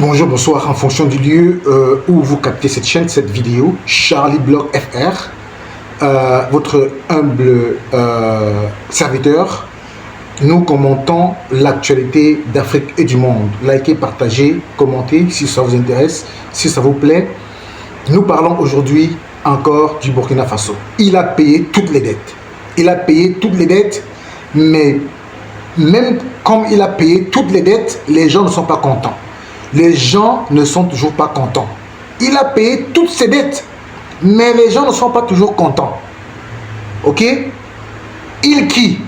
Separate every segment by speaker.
Speaker 1: Bonjour, bonsoir, en fonction du lieu où vous captez cette chaîne, cette vidéo, Charlie Block FR, votre humble serviteur. Nous commentons l'actualité d'Afrique et du monde. Likez, partagez, commentez si ça vous intéresse, si ça vous plaît. Nous parlons aujourd'hui encore du Burkina Faso. Il a payé toutes les dettes. Il a payé toutes les dettes, mais même comme il a payé toutes les dettes, les gens ne sont pas contents. Les gens ne sont toujours pas contents. Il a payé toutes ses dettes, mais les gens ne sont pas toujours contents. Ok? Il qui?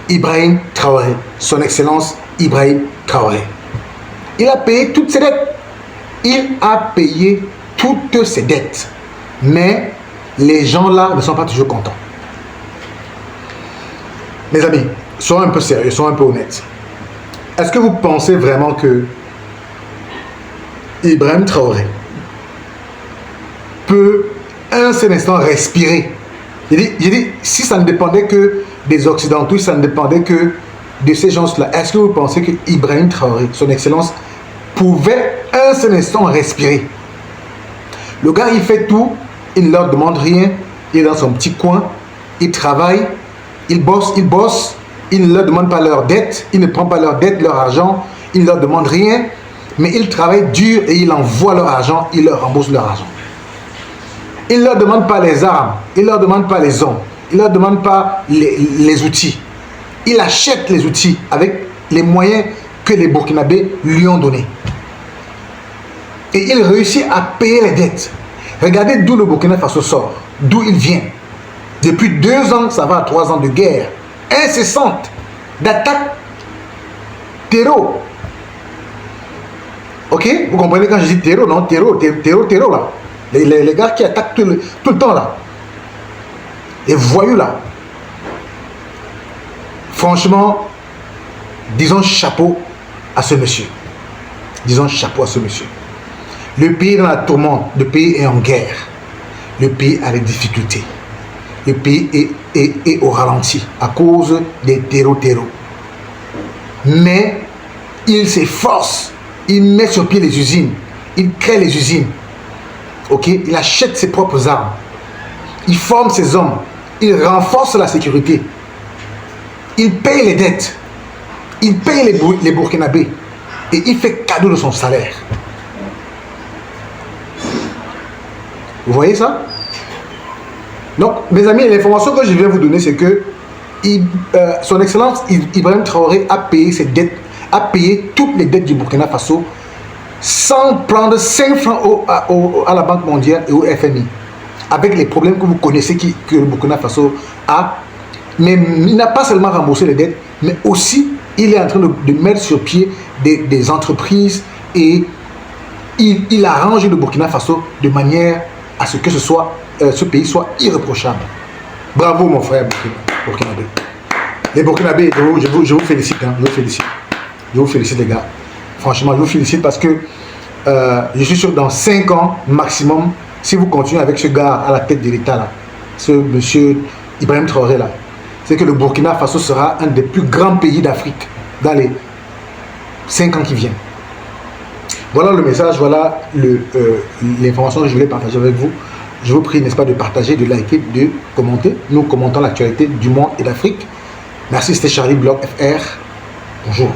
Speaker 1: Ibrahim Traoré, son excellence Ibrahim Traoré. Il a payé toutes ses dettes. Il a payé toutes ses dettes, mais les gens là ne sont pas toujours contents. Mes amis, soyons un peu sérieux, soyons un peu honnêtes. Est-ce que vous pensez vraiment que Ibrahim Traoré peut un seul instant respirer? J'ai dit, si ça ne dépendait que des Occidentaux, si ça ne dépendait que de ces gens-là, est-ce que vous pensez que Ibrahim Traoré, son excellence, pouvait un seul instant respirer? Le gars, il fait tout, il ne leur demande rien, il est dans son petit coin, il travaille, il bosse, il ne leur demande pas leur dette, il ne prend pas leur dette, leur argent, il ne leur demande rien, mais il travaille dur et il envoie leur argent, il leur rembourse leur argent. Il ne leur demande pas les armes, il ne leur demande pas les hommes, il ne leur demande pas les outils. Il achète les outils avec les moyens que les Burkinabés lui ont donnés. Et il réussit à payer les dettes. Regardez d'où le Burkina Faso sort, d'où il vient. Depuis 2 ans, ça va à 3 ans de guerre incessante, d'attaque terreau. Ok? Vous comprenez quand je dis terreau, non? Terreau là. Les gars qui attaquent tout le temps là. Les voyous là. Franchement, disons chapeau à ce monsieur. Disons chapeau à ce monsieur. Le pays est dans la tourmente, le pays est en guerre. Le pays a des difficultés. Le pays est au ralenti à cause des terreaux. Mais il s'efforce, il met sur pied les usines, il crée les usines. Ok, il achète ses propres armes, il forme ses hommes, il renforce la sécurité, il paye les dettes, il paye les Burkinabés et il fait cadeau de son salaire. Vous voyez ça? Donc, mes amis, l'information que je viens vous donner, c'est que son excellence Ibrahim Traoré a payé ses dettes, a payé toutes les dettes du Burkina Faso sans prendre 5 francs à la Banque mondiale et au FMI, avec les problèmes que vous connaissez que le Burkina Faso a. Mais il n'a pas seulement remboursé les dettes, mais aussi il est en train de mettre sur pied des entreprises et il arrange le Burkina Faso de manière à ce que ce pays soit irréprochable. Bravo mon frère Burkinabé. Les Burkinabés, je vous félicite, hein, je vous félicite les gars. Franchement, je vous félicite parce que je suis sûr que dans 5 ans maximum, si vous continuez avec ce gars à la tête de l'État là, ce monsieur Ibrahim Traoré là, c'est que le Burkina Faso sera un des plus grands pays d'Afrique dans les 5 ans qui viennent. Voilà le message, voilà l'information que je voulais partager avec vous. Je vous prie, n'est-ce pas, de partager, de liker, de commenter. Nous commentons l'actualité du monde et d'Afrique. Merci, c'était Charlie Block FR. Bonjour.